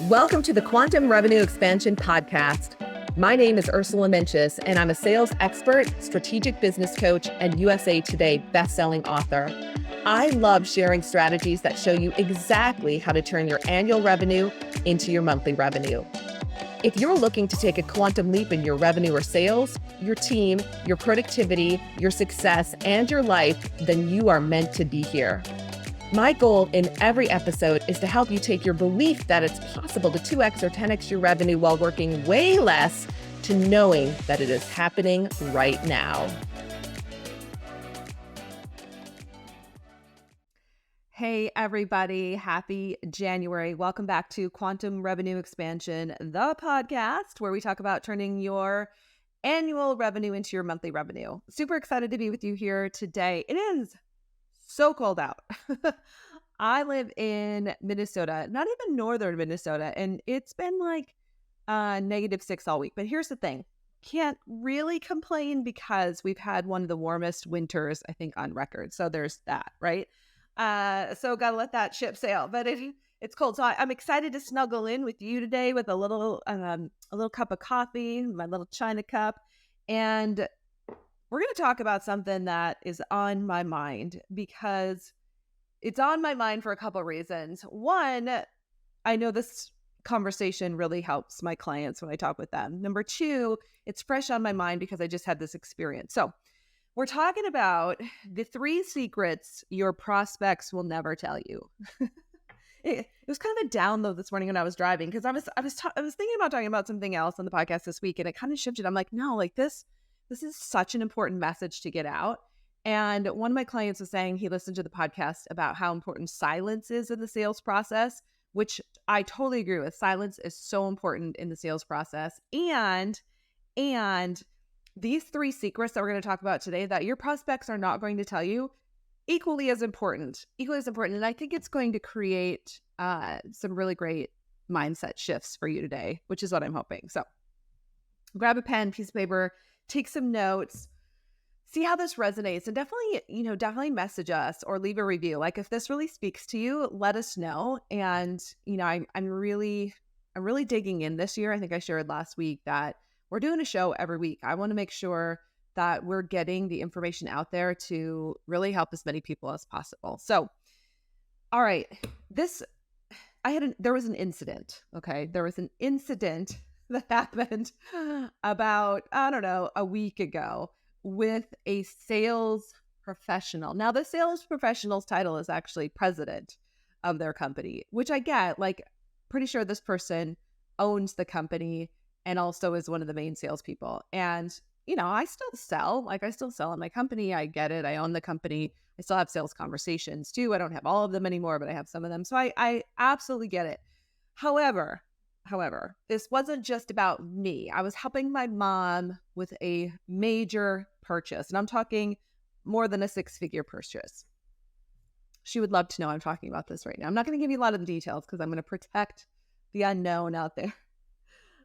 Welcome to the Quantum Revenue Expansion Podcast. My name is Ursula, and I'm a sales expert, strategic business coach, and USA Today bestselling author. I love sharing strategies that show you exactly how to turn your annual revenue into your monthly revenue. If you're looking to take a quantum leap in your revenue or sales, your team, your productivity, your success, and your life, then you are meant to be here. My goal in every episode is to help you take your belief that it's possible to 2x or 10x your revenue while working way less to knowing that it is happening right now. Hey, everybody. Happy January. Welcome back to Quantum Revenue Expansion, the podcast where we talk about turning your annual revenue into your monthly revenue. Super excited to be with you here today. It is so cold out. I live in Minnesota, not even northern Minnesota, and it's been like -6 all week. But here's the thing. Can't really complain because we've had one of the warmest winters, I think, on record. So there's that, right? So gotta let that ship sail. But it's cold. So I'm excited to snuggle in with you today with a little cup of coffee, my little China cup. And we're going to talk about something that is on my mind because it's on my mind for a couple of reasons. One, I know this conversation really helps my clients when I talk with them. Number two, it's fresh on my mind because I just had this experience. So we're talking about the 3 secrets your prospects will never tell you. It was kind of a download this morning when I was driving because I was thinking about talking about something else on the podcast this week, and it kind of shifted. I'm like, no, like this is such an important message to get out. And one of my clients was saying he listened to the podcast about how important silence is in the sales process, which I totally agree with. Silence is so important in the sales process. And these 3 secrets that we're going to talk about today that your prospects are not going to tell you, equally as important. And I think it's going to create some really great mindset shifts for you today, which is what I'm hoping. So grab a pen, piece of paper, take some notes, see how this resonates, and definitely message us or leave a review. Like if this really speaks to you, let us know. And, I'm really digging in this year. I think I shared last week that we're doing a show every week. I want to make sure that we're getting the information out there to really help as many people as possible. So, all right, there was an incident. Okay. There was an incident that happened about, a week ago with a sales professional. Now, the sales professional's title is actually president of their company, which I get. Like, pretty sure this person owns the company and also is one of the main salespeople. And, I still sell. I still sell in my company. I get it. I own the company. I still have sales conversations too. I don't have all of them anymore, but I have some of them. So I absolutely get it. However, this wasn't just about me. I was helping my mom with a major purchase, and I'm talking more than a 6-figure purchase. She would love to know I'm talking about this right now. I'm not going to give you a lot of the details because I'm going to protect the unknown out there.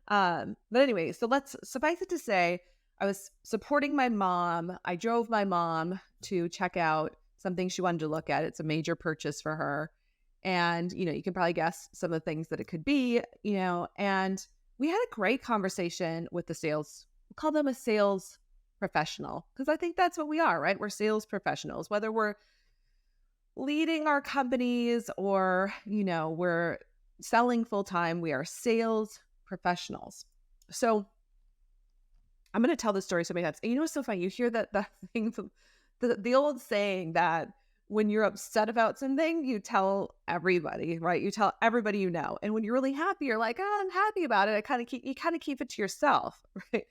But anyway, so let's suffice it to say, I was supporting my mom. I drove my mom to check out something she wanted to look at. It's a major purchase for her. And, you can probably guess some of the things that it could be, and we had a great conversation with the sales, we'll call them a sales professional, because I think that's what we are, right? We're sales professionals, whether we're leading our companies or, we're selling full time, we are sales professionals. So I'm going to tell this story so many times. And what's so funny? You hear that thing, the old saying that when you're upset about something, you tell everybody, right? You tell everybody you know. And when you're really happy, you're like, oh, I'm happy about it. You kind of keep it to yourself, right?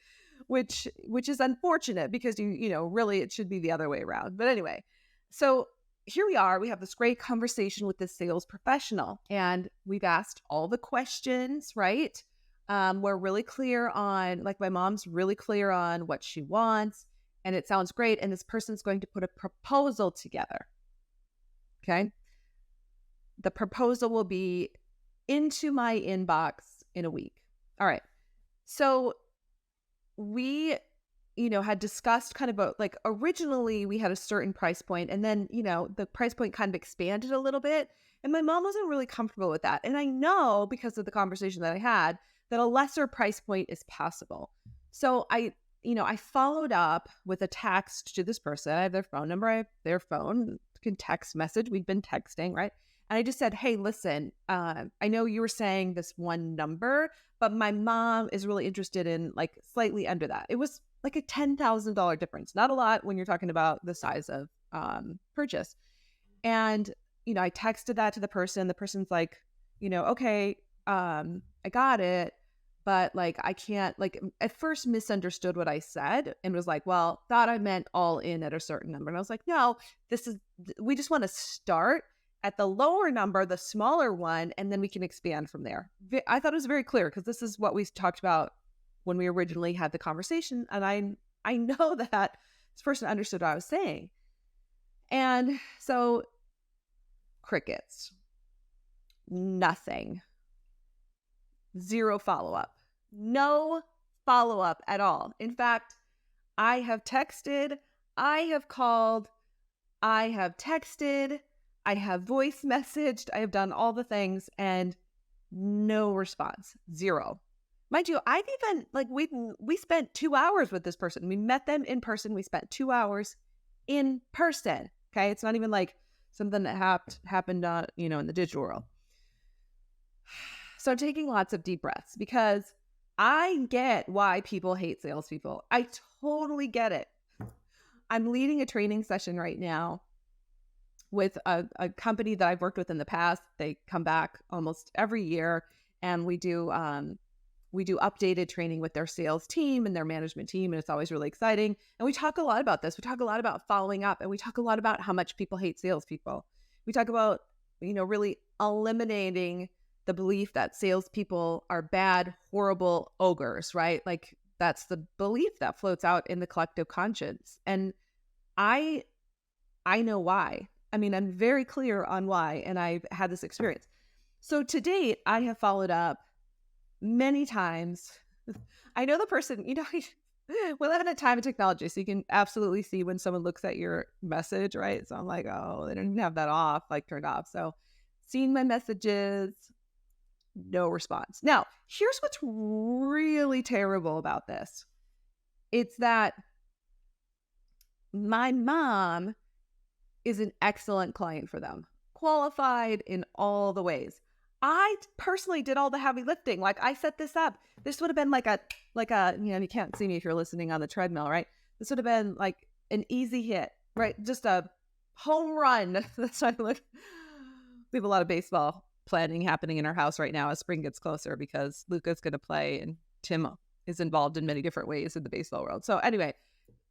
Which is unfortunate because really it should be the other way around. But anyway, so here we are. We have this great conversation with this sales professional, and we've asked all the questions, right? We're really clear on, like, my mom's really clear on what she wants, and it sounds great. And this person's going to put a proposal together. Okay. The proposal will be into my inbox in a week. All right. So we, had discussed kind of like originally we had a certain price point, and then, the price point kind of expanded a little bit. And my mom wasn't really comfortable with that. And I know because of the conversation that I had that a lesser price point is possible. So I followed up with a text to this person. I have their phone number, I have their phone, can text message. We've been texting, right? And I just said, hey, listen, I know you were saying this one number, but my mom is really interested in like slightly under that. It was like a $10,000 difference. Not a lot when you're talking about the size of purchase. And, I texted that to the person. The person's like, okay, I got it. But like, I can't, like, at first misunderstood what I said and was like, well, thought I meant all in at a certain number. And I was like, no, we just want to start at the lower number, the smaller one, and then we can expand from there. I thought it was very clear because this is what we talked about when we originally had the conversation. And I know that this person understood what I was saying. And so crickets, nothing, zero follow-up, no follow-up at all. In fact, I have texted, I have called, I have texted, I have voice messaged, I have done all the things, and no response, zero. Mind you, I've even, like, we spent 2 hours with this person. We met them in person. We spent 2 hours in person. Okay. It's not even like something that happened on, in the digital world. So I'm taking lots of deep breaths because I get why people hate salespeople. I totally get it. I'm leading a training session right now with a company that I've worked with in the past. They come back almost every year, and we do updated training with their sales team and their management team, and it's always really exciting. And we talk a lot about this. We talk a lot about following up, and we talk a lot about how much people hate salespeople. We talk about, really eliminating the belief that salespeople are bad, horrible ogres, right? Like that's the belief that floats out in the collective conscience. And I know why. I mean, I'm very clear on why, and I've had this experience. So to date, I have followed up many times. I know the person, we live in a time of technology, so you can absolutely see when someone looks at your message, right? So I'm like, oh, they didn't have that off, like turned off. So seeing my messages, no response. Now, here's what's really terrible about this. It's that my mom is an excellent client for them, qualified in all the ways. I personally did all the heavy lifting. Like I set this up. This would have been like a, you can't see me if you're listening on the treadmill, right? This would have been like an easy hit, right? Just a home run. That's why we have a lot of baseball planning happening in our house right now as spring gets closer because Luca's going to play and Tim is involved in many different ways in the baseball world. So anyway,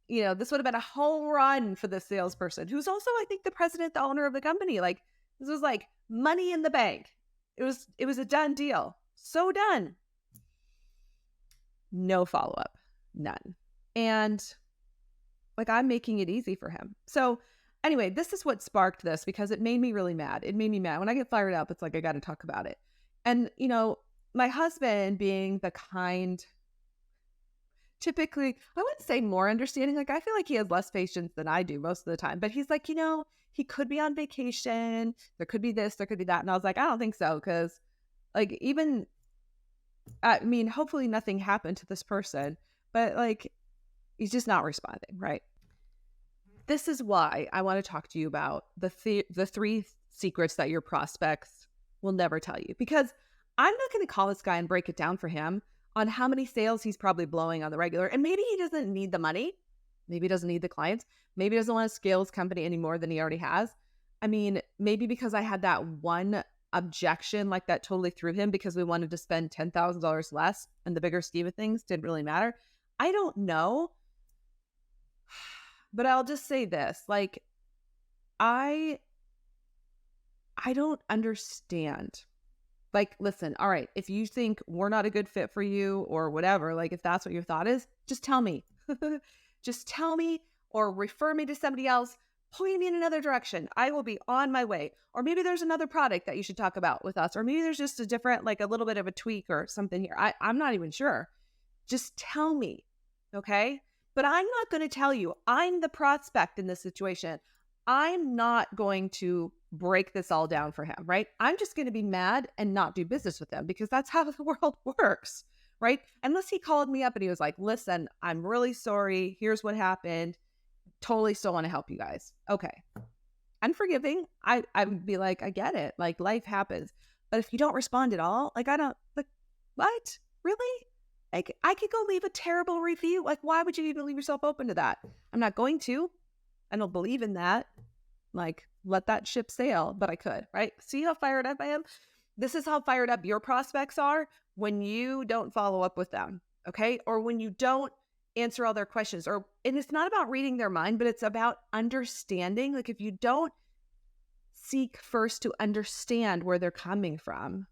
this would have been a home run for the salesperson who's also, I think, the president, the owner of the company. Like this was like money in the bank. It was a done deal. So done. No follow-up. None. And like I'm making it easy for him. So anyway, this is what sparked this because it made me really mad. It made me mad. When I get fired up, it's like I got to talk about it. And, my husband being the kind, typically, I wouldn't say more understanding. Like I feel like he has less patience than I do most of the time. But he's like, he could be on vacation. There could be this, there could be that. And I was like, I don't think so. Because like hopefully nothing happened to this person. But like, he's just not responding, right? This is why I want to talk to you about the 3 secrets that your prospects will never tell you. Because I'm not going to call this guy and break it down for him on how many sales he's probably blowing on the regular. And maybe he doesn't need the money. Maybe he doesn't need the clients. Maybe he doesn't want to scale his company any more than he already has. I mean, maybe because I had that one objection, like that totally threw him because we wanted to spend $10,000 less and the bigger scheme of things didn't really matter. I don't know. But I'll just say this, like, I don't understand. Like, listen, all right, if you think we're not a good fit for you or whatever, like if that's what your thought is, just tell me. Just tell me or refer me to somebody else, point me in another direction. I will be on my way. Or maybe there's another product that you should talk about with us. Or maybe there's just a different, like a little bit of a tweak or something here. I'm not even sure. Just tell me, okay? But I'm not going to tell you, I'm the prospect in this situation. I'm not going to break this all down for him, right? I'm just going to be mad and not do business with him because that's how the world works, right? Unless he called me up and he was like, listen, I'm really sorry. Here's what happened. Totally still want to help you guys. Okay. Unforgiving. I would be like, I get it. Like life happens. But if you don't respond at all, like I don't, like, what? Really? Like I could go leave a terrible review. Like why would you even leave yourself open to that? I'm not going to. I don't believe in that. Like let that ship sail, but I could, right? See how fired up I am? This is how fired up your prospects are when you don't follow up with them, okay? Or when you don't answer all their questions. And it's not about reading their mind, but it's about understanding. Like if you don't seek first to understand where they're coming from,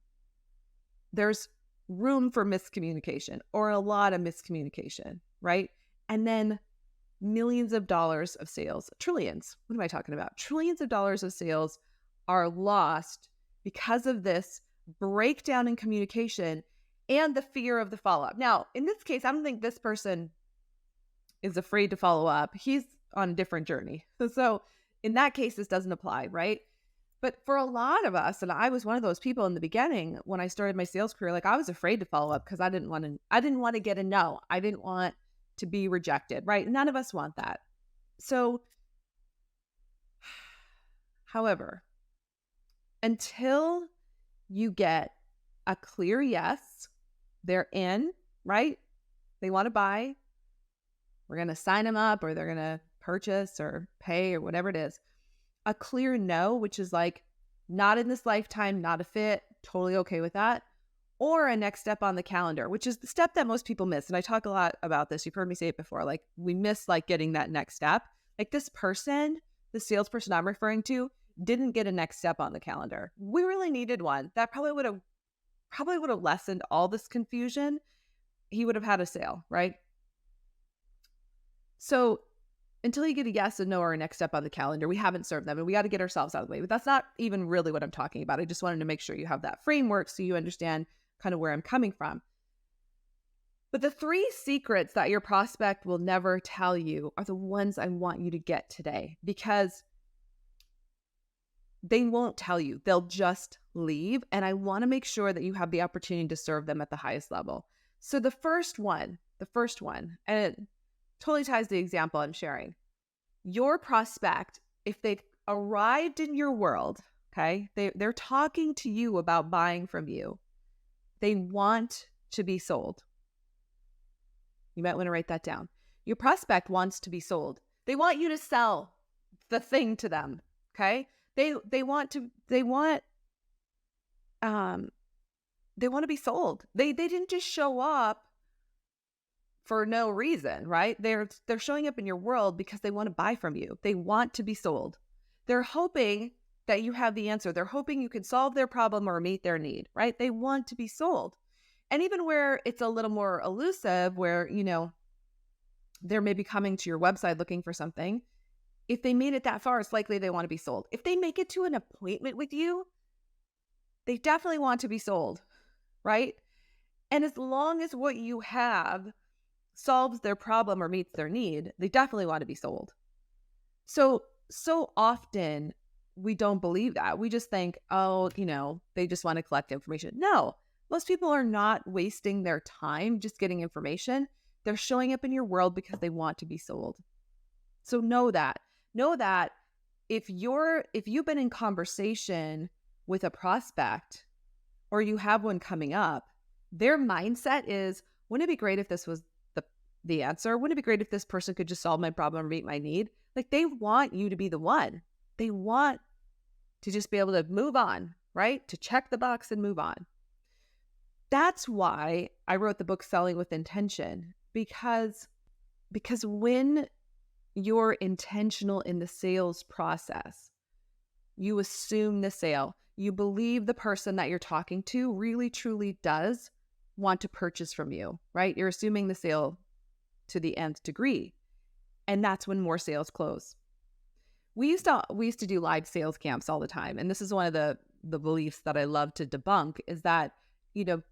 there's room for miscommunication or a lot of miscommunication, right? And then millions of dollars of sales, trillions. What am I talking about? Trillions of dollars of sales are lost because of this breakdown in communication and the fear of the follow-up. Now, in this case, I don't think this person is afraid to follow up. He's on a different journey. So in that case, this doesn't apply, right? But for a lot of us, and I was one of those people in the beginning when I started my sales career, like I was afraid to follow up because I didn't want to get a no. I didn't want to be rejected, right? None of us want that. So, however, until you get a clear yes, they're in, right? They want to buy. We're going to sign them up or they're going to purchase or pay or whatever it is. A clear no, which is like not in this lifetime, not a fit, totally okay with that. Or a next step on the calendar, which is the step that most people miss. And I talk a lot about this. You've heard me say it before. Like we miss like getting that next step. Like this person, the salesperson I'm referring to, didn't get a next step on the calendar. We really needed one. That probably would have lessened all this confusion. He would have had a sale, right? So until you get a yes and no or a next step on the calendar, we haven't served them and we got to get ourselves out of the way. But that's not even really what I'm talking about. I just wanted to make sure you have that framework so you understand kind of where I'm coming from. But the 3 secrets that your prospect will never tell you are the ones I want you to get today, because they won't tell you. They'll just leave. And I want to make sure that you have the opportunity to serve them at the highest level. So the first one, and it totally ties to the example I'm sharing. Your prospect, if they've arrived in your world, okay, they're talking to you about buying from you. They want to be sold. You might want to write that down. Your prospect wants to be sold. They want you to sell the thing to them, okay? They want to be sold. They didn't just show up for no reason, right? They're showing up in your world because they want to buy from you. They want to be sold. They're hoping that you have the answer. They're hoping you can solve their problem or meet their need, right? They want to be sold. And even where it's a little more elusive, where, they're maybe coming to your website looking for something, if they made it that far, it's likely they want to be sold. If they make it to an appointment with you, they definitely want to be sold, right? And as long as what you have solves their problem or meets their need, they definitely want to be sold. So often we don't believe that. We just think, they just want to collect information. No, most people are not wasting their time just getting information. They're showing up in your world because they want to be sold. So know that if you've been in conversation with a prospect or you have one coming up, their mindset is, wouldn't it be great if this was the answer? Wouldn't it be great if this person could just solve my problem or meet my need? Like they want you to be the one. They want to just be able to move on, right? To check the box and move on. That's why I wrote the book Selling with Intention, because when you're intentional in the sales process, you assume the sale. You believe the person that you're talking to really, truly does want to purchase from you, right? You're assuming the sale to the nth degree. And that's when more sales close. We used to do live sales camps all the time. And this is one of the beliefs that I love to debunk, is that,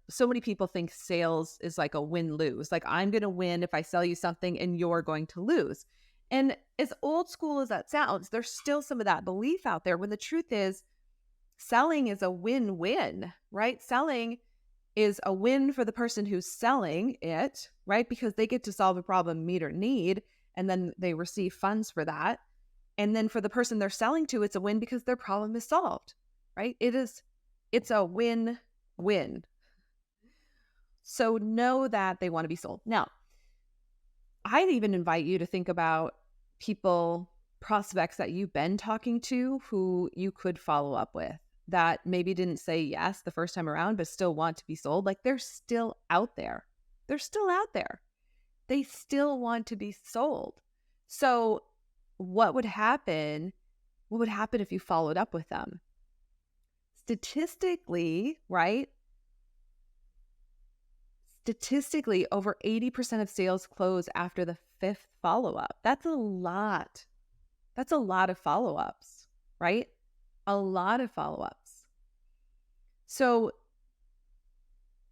so many people think sales is like a win-lose. Like, I'm going to win if I sell you something and you're going to lose. And as old school as that sounds, there's still some of that belief out there when the truth is selling is a win-win, right? Selling is a win for the person who's selling it, right? Because they get to solve a problem, meet or need, and then they receive funds for that. And then for the person they're selling to, it's a win because their problem is solved, right? It's a win-win. So know that they want to be sold. Now, I'd even invite you to think about prospects that you've been talking to who you could follow up with that maybe didn't say yes the first time around, but still want to be sold. Like, they're still out there. They're still out there. They still want to be sold. So what would happen if you followed up with them? Statistically, right? Statistically, over 80% of sales close after the 5th follow-up. That's a lot. That's a lot of follow-ups, right? A lot of follow-ups. So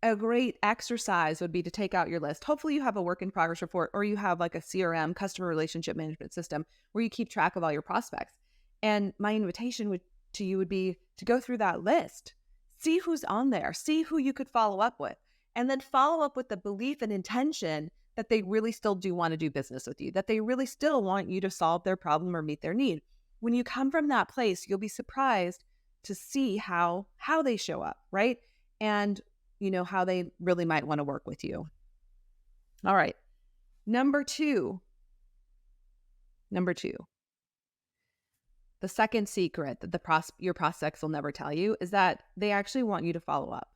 a great exercise would be to take out your list. Hopefully you have a work in progress report, or you have like a CRM, customer relationship management system, where you keep track of all your prospects. And my invitation to you would be to go through that list, see who's on there, see who you could follow up with, and then follow up with the belief and intention that they really still do want to do business with you, that they really still want you to solve their problem or meet their need. When you come from that place, you'll be surprised to see how they show up, right? And how they really might want to work with you. All right. Number two, the second secret that your prospects will never tell you is that they actually want you to follow up.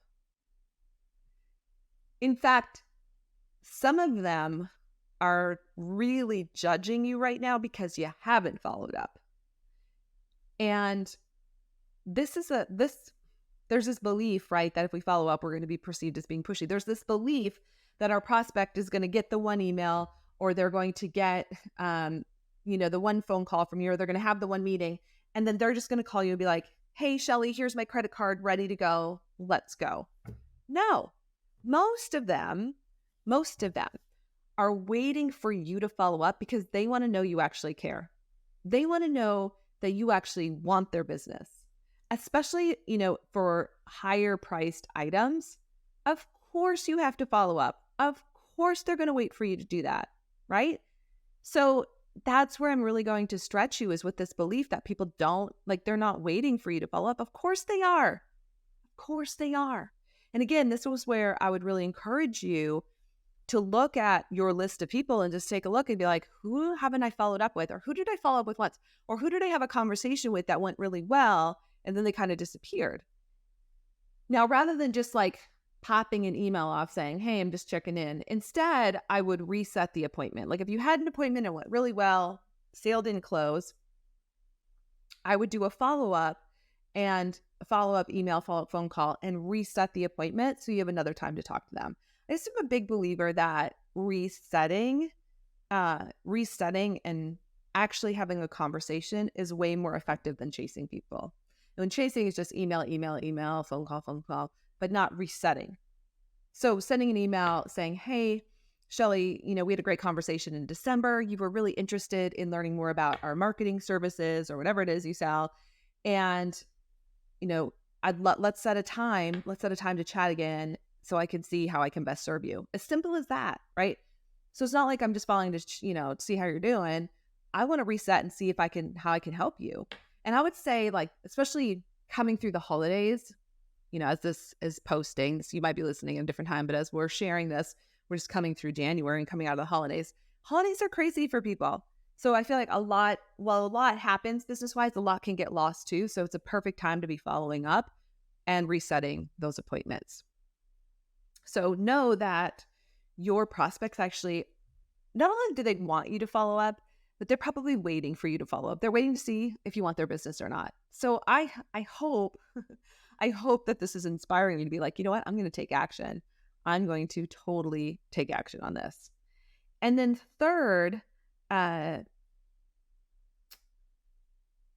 In fact, some of them are really judging you right now because you haven't followed up. And there's this belief, right, that if we follow up, we're going to be perceived as being pushy. There's this belief that our prospect is going to get the one email, or they're going to get, the one phone call from you, or they're going to have the one meeting, and then they're just going to call you and be like, hey, Shelly, here's my credit card, ready to go. Let's go. No, most of them are waiting for you to follow up because they want to know you actually care. They want to know that you actually want their business. Especially, for higher priced items, of course you have to follow up. Of course they're going to wait for you to do that, right? So that's where I'm really going to stretch you, is with this belief that people they're not waiting for you to follow up. Of course they are. Of course they are. And again, this was where I would really encourage you to look at your list of people and just take a look and be like, who haven't I followed up with? Or who did I follow up with once? Or who did I have a conversation with that went really well, and then they kind of disappeared? Now, rather than just like popping an email off saying, hey, I'm just checking in, instead, I would reset the appointment. Like, if you had an appointment and went really well, sale didn't close, I would do a follow-up email, follow-up phone call, and reset the appointment so you have another time to talk to them. I'm a big believer that resetting and actually having a conversation is way more effective than chasing people. And chasing is just email, phone call, but not resetting. So sending an email saying, hey, Shelly, we had a great conversation in December. You were really interested in learning more about our marketing services or whatever it is you sell. And, let's set a time to chat again so I can see how I can best serve you. As simple as that, right? So it's not like I'm just following to, see how you're doing. I want to reset and see how I can help you. And I would say, like, especially coming through the holidays, as this is posting, so you might be listening at a different time, but as we're sharing this, we're just coming through January and coming out of the holidays. Holidays are crazy for people. So I feel like a lot happens business-wise, a lot can get lost too. So it's a perfect time to be following up and resetting those appointments. So know that your prospects actually, not only do they want you to follow up, but they're probably waiting for you to follow up. They're waiting to see if you want their business or not. So I hope, I hope that this is inspiring you to be like, you know what, I'm going to take action. I'm going to totally take action on this. And then third, I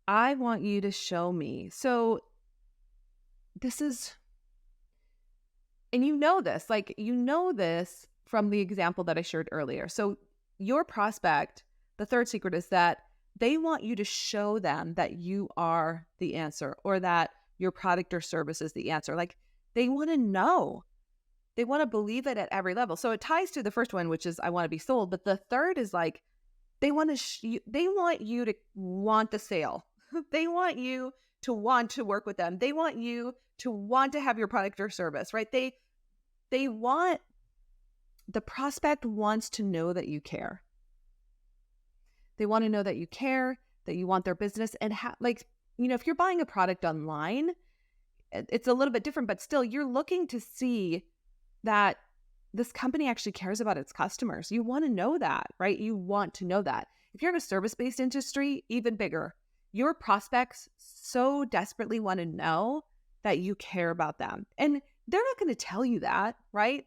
want you to show me. So this is And you know this from the example that I shared earlier. So your prospect, the third secret is that they want you to show them that you are the answer or that your product or service is the answer. Like they want to know. They want to believe it at every level. So it ties to the first one, which is I want to be sold. But the third is like they want you to want the sale. They want you to want to work with them. They want you to want to have your product or service, right? The prospect wants to know that you care. They want to know that you care, that you want their business, and if you're buying a product online, it's a little bit different, but still you're looking to see that this company actually cares about its customers. You want to know that, right? You want to know that. If you're in a service-based industry, even bigger, your prospects so desperately want to know that you care about them. And they're not going to tell you that, right?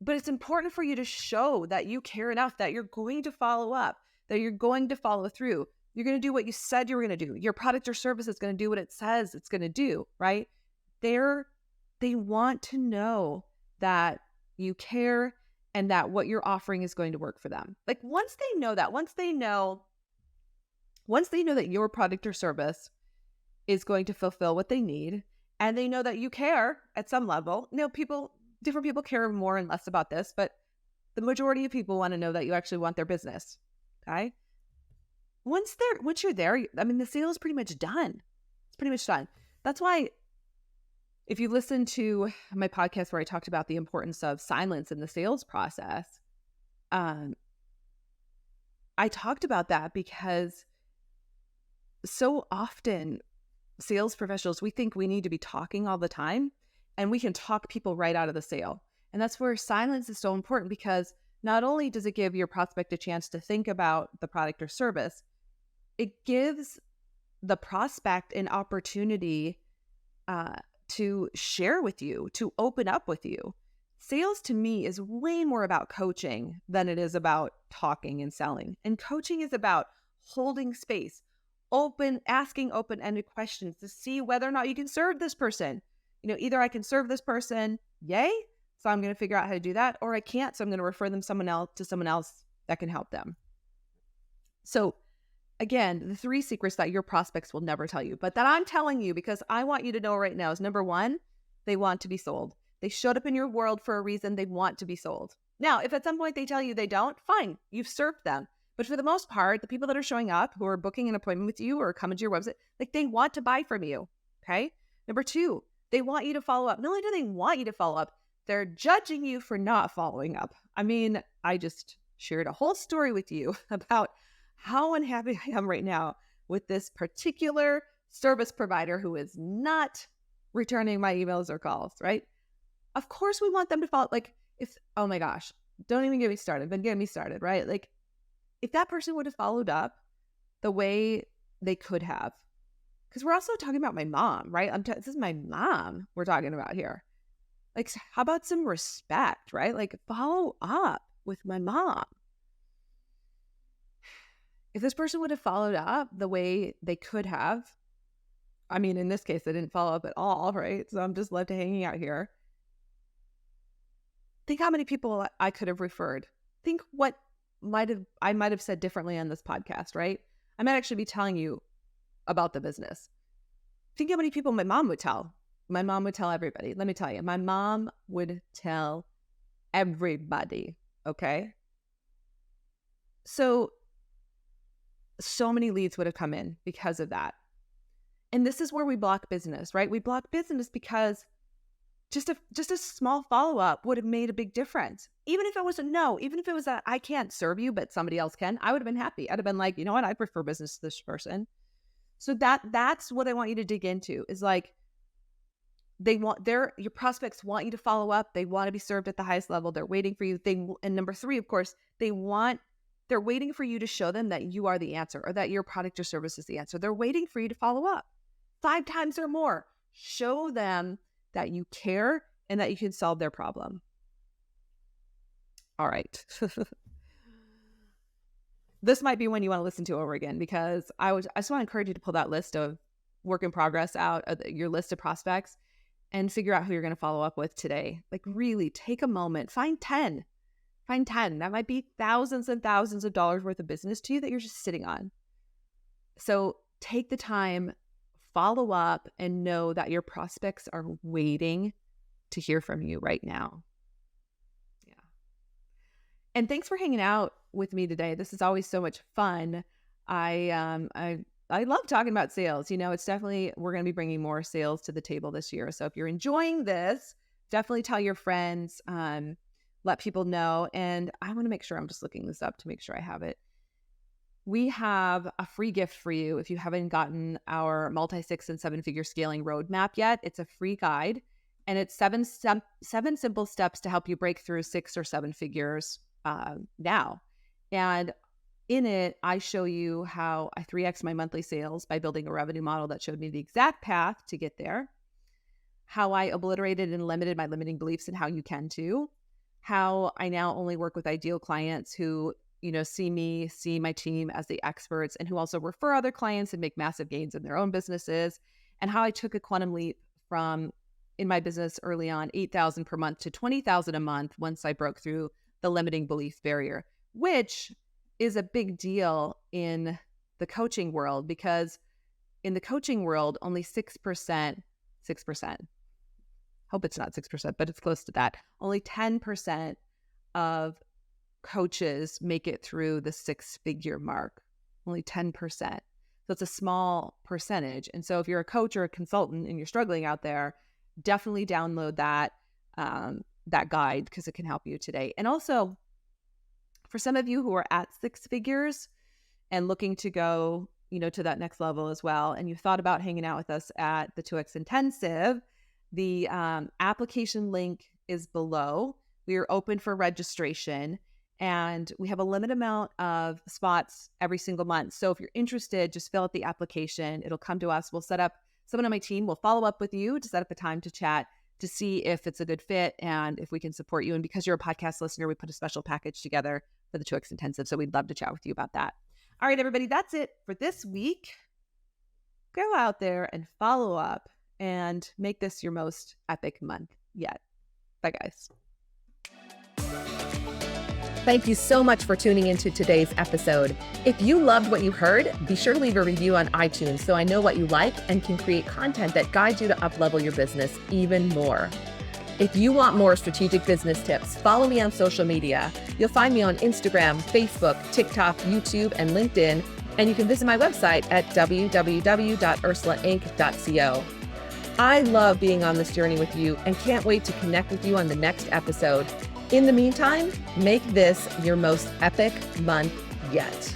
But it's important for you to show that you care enough that you're going to follow up, that you're going to follow through. You're going to do what you said you were going to do. Your product or service is going to do what it says it's going to do, right? They want to know that you care and that what you're offering is going to work for them. Like once they know that your product or service is going to fulfill what they need, and they know that you care at some level. Different people care more and less about this, but the majority of people want to know that you actually want their business. Okay. Once you're there, I mean, the sale is pretty much done. It's pretty much done. That's why if you listen to my podcast where I talked about the importance of silence in the sales process, I talked about that because so often sales professionals, we think we need to be talking all the time and we can talk people right out of the sale. And that's where silence is so important, because not only does it give your prospect a chance to think about the product or service, it gives the prospect an opportunity to share with you, to open up with you. Sales to me is way more about coaching than it is about talking and selling. And coaching is about holding space, asking open-ended questions to see whether or not you can serve this person. Either I can serve this person, yay, so I'm going to figure out how to do that, or I can't, so I'm going to refer them to someone else that can help them. So again, the 3 secrets that your prospects will never tell you, but that I'm telling you because I want you to know right now is number 1, they want to be sold. They showed up in your world for a reason. They want to be sold. Now, if at some point they tell you they don't, fine, you've served them. But for the most part, the people that are showing up, who are booking an appointment with you or coming to your website, like they want to buy from you, okay? Number 2, they want you to follow up. Not only do they want you to follow up, they're judging you for not following up. I mean, I just shared a whole story with you about how unhappy I am right now with this particular service provider who is not returning my emails or calls, right? Of course we want them to follow. Like oh my gosh, don't even get me started. Then get me started, right? Like if that person would have followed up the way they could have, because we're also talking about my mom, right? This is my mom we're talking about here. Like, how about some respect, right? Like follow up with my mom. If this person would have followed up the way they could have, I mean, in this case, they didn't follow up at all, right? So I'm just left hanging out here. Think how many people I could have referred. Think what I might have said differently on this podcast, right? I might actually be telling you about the business. Think how many people my mom would tell. My mom would tell everybody. Let me tell you, my mom would tell everybody, okay? So many leads would have come in because of that. And this is where we block business, right? We block business because just a small follow-up would have made a big difference. Even if it was a no, even if it was that I can't serve you, but somebody else can, I would have been happy. I'd have been like, you know what? I prefer business to this person. So that's what I want you to dig into is like, your prospects want you to follow up. They want to be served at the highest level. They're waiting for you. And number 3, of course, they're waiting for you to show them that you are the answer or that your product or service is the answer. They're waiting for you to follow up 5 times or more. Show them that you care and that you can solve their problem. All right. This might be one you want to listen to over again, because I just want to encourage you to pull that list of work in progress out of your list of prospects and figure out who you're going to follow up with today. Like really take a moment, find 10. Find 10. That might be thousands and thousands of dollars worth of business to you that you're just sitting on. So take the time, follow up, and know that your prospects are waiting to hear from you right now. Yeah. And thanks for hanging out with me today. This is always so much fun. I love talking about sales. It's definitely, we're going to be bringing more sales to the table this year. So if you're enjoying this, definitely tell your friends, let people know. And I want to make sure, I'm just looking this up to make sure I have it. We have a free gift for you if you haven't gotten our multi-6 and 7-figure scaling roadmap yet. It's a free guide, and it's seven simple steps to help you break through 6 or 7 figures now. And in it, I show you how I 3x my monthly sales by building a revenue model that showed me the exact path to get there, how I obliterated and limited my limiting beliefs and how you can too, how I now only work with ideal clients who, see my team as the experts and who also refer other clients and make massive gains in their own businesses, and how I took a quantum leap from, in my business early on, 8,000 per month to 20,000 a month once I broke through the limiting belief barrier, which is a big deal in the coaching world, because in the coaching world, only 6%, hope it's not 6%, but it's close to that. Only 10% of coaches make it through the 6-figure mark, only 10%. So it's a small percentage. And so if you're a coach or a consultant and you're struggling out there, definitely download that guide, because it can help you today. And also, for some of you who are at 6 figures and looking to go, to that next level as well, and you thought about hanging out with us at the 2X Intensive, the application link is below. We are open for registration, and we have a limited amount of spots every single month. So if you're interested, just fill out the application. It'll come to us. We'll set up, someone on my team will follow up with you to set up a time to chat to see if it's a good fit and if we can support you. And because you're a podcast listener, we put a special package together for the 2X Intensive. So we'd love to chat with you about that. All right, everybody, that's it for this week. Go out there and follow up and make this your most epic month yet. Bye, guys. Thank you so much for tuning into today's episode. If you loved what you heard, be sure to leave a review on iTunes so I know what you like and can create content that guides you to up-level your business even more. If you want more strategic business tips, follow me on social media. You'll find me on Instagram, Facebook, TikTok, YouTube, and LinkedIn, and you can visit my website at www.ursulainc.co. I love being on this journey with you and can't wait to connect with you on the next episode. In the meantime, make this your most epic month yet.